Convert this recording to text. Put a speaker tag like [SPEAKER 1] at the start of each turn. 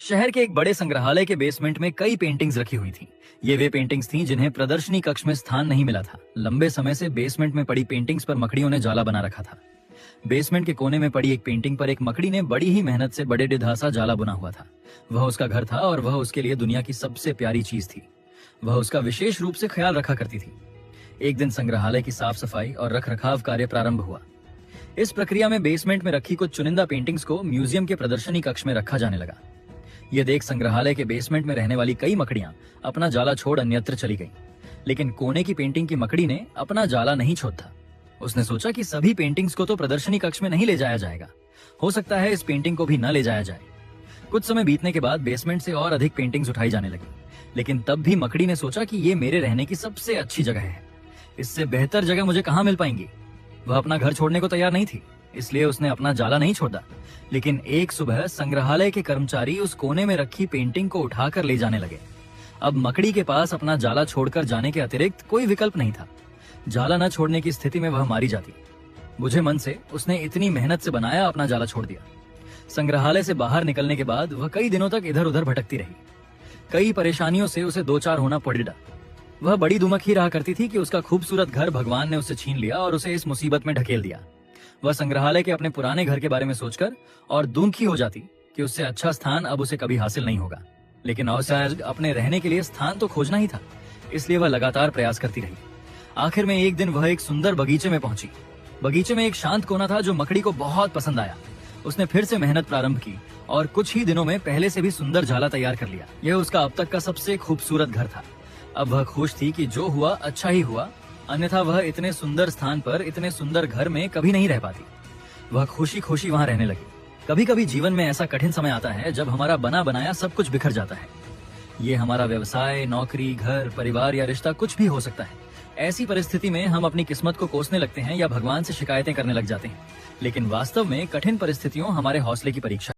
[SPEAKER 1] शहर के एक बड़े संग्रहालय के बेसमेंट में कई पेंटिंग्स रखी हुई थी। ये वे पेंटिंग्स थीं जिन्हें प्रदर्शनी कक्ष में स्थान नहीं मिला था। लंबे समय से बेसमेंट में पड़ी पेंटिंग्स पर मकड़ियों ने जाला बना रखा था। बेसमेंट के कोने में पड़ी एक पेंटिंग पर एक मकड़ी ने बड़ी ही मेहनत से बड़े डिधासा जाला बुना हुआ था। वह उसका घर था और वह उसके लिए दुनिया की सबसे प्यारी चीज थी। वह उसका विशेष रूप से ख्याल रखा करती थी। एक दिन संग्रहालय की साफ सफाई और रख रखाव कार्य प्रारंभ हुआ। इस प्रक्रिया में बेसमेंट में रखी कुछ चुनिंदा पेंटिंग्स को म्यूजियम के प्रदर्शनी कक्ष में रखा जाने लगा। यह देख संग्रहालय के बेसमेंट में रहने वाली कई मकड़ियां अपना जाला छोड़ अन्यत्र चली गईं। लेकिन कोने की पेंटिंग की मकड़ी ने अपना जाला नहीं छोड़ा। उसने सोचा कि सभी पेंटिंग्स को तो प्रदर्शनी कक्ष में नहीं ले जाया जाएगा, हो सकता है इस पेंटिंग को भी न ले जाया जाए। कुछ समय बीतने के बाद बेसमेंट से और अधिक पेंटिंग्स उठाई जाने लगी, लेकिन तब भी मकड़ी ने सोचा कि ये मेरे रहने की सबसे अच्छी जगह है, इससे बेहतर जगह मुझे कहाँ मिल पाएंगी। वह अपना घर छोड़ने को तैयार नहीं थी, इसलिए उसने अपना जाला नहीं छोड़ा। लेकिन एक सुबह संग्रहालय के कर्मचारी उस कोने में रखी पेंटिंग को उठाकर ले जाने लगे। अब मकड़ी के पास अपना जाला छोड़कर जाने के अतिरिक्त कोई विकल्प नहीं था। जाला न छोड़ने की स्थिति में वह मारी जाती। बुझे मन से उसने इतनी मेहनत से बनाया अपना जाला छोड़ दिया। संग्रहालय से बाहर निकलने के बाद वह कई दिनों तक इधर उधर भटकती रही। कई परेशानियों से उसे दो चार होना पड़ा। वह बड़ी दुमक ही रहा करती थी कि उसका खूबसूरत घर भगवान ने उससे छीन लिया और उसे इस मुसीबत में ढकेल दिया। वह संग्रहालय के अपने पुराने घर के बारे में सोचकर और दुखी हो जाती कि उससे अच्छा स्थान अब उसे कभी हासिल नहीं होगा। लेकिन शायद अपने रहने के लिए स्थान तो खोजना ही था, इसलिए वह लगातार प्रयास करती रही। आखिर में एक दिन वह एक सुंदर बगीचे में पहुंची। बगीचे में एक शांत कोना था जो मकड़ी को बहुत पसंद आया। उसने फिर से मेहनत प्रारंभ की और कुछ ही दिनों में पहले से भी सुंदर जाला तैयार कर लिया। यह उसका अब तक का सबसे खूबसूरत घर था। अब वह खुश थी कि जो हुआ अच्छा ही हुआ, अन्यथा वह इतने सुंदर स्थान पर इतने सुंदर घर में कभी नहीं रह पाती। वह खुशी खुशी वहां रहने लगी। कभी कभी जीवन में ऐसा कठिन समय आता है जब हमारा बना बनाया सब कुछ बिखर जाता है। ये हमारा व्यवसाय, नौकरी, घर, परिवार या रिश्ता कुछ भी हो सकता है। ऐसी परिस्थिति में हम अपनी किस्मत को कोसने लगते हैं या भगवान से शिकायतें करने लग जाते हैं। लेकिन वास्तव में कठिन परिस्थितियों हमारे हौसले की परीक्षा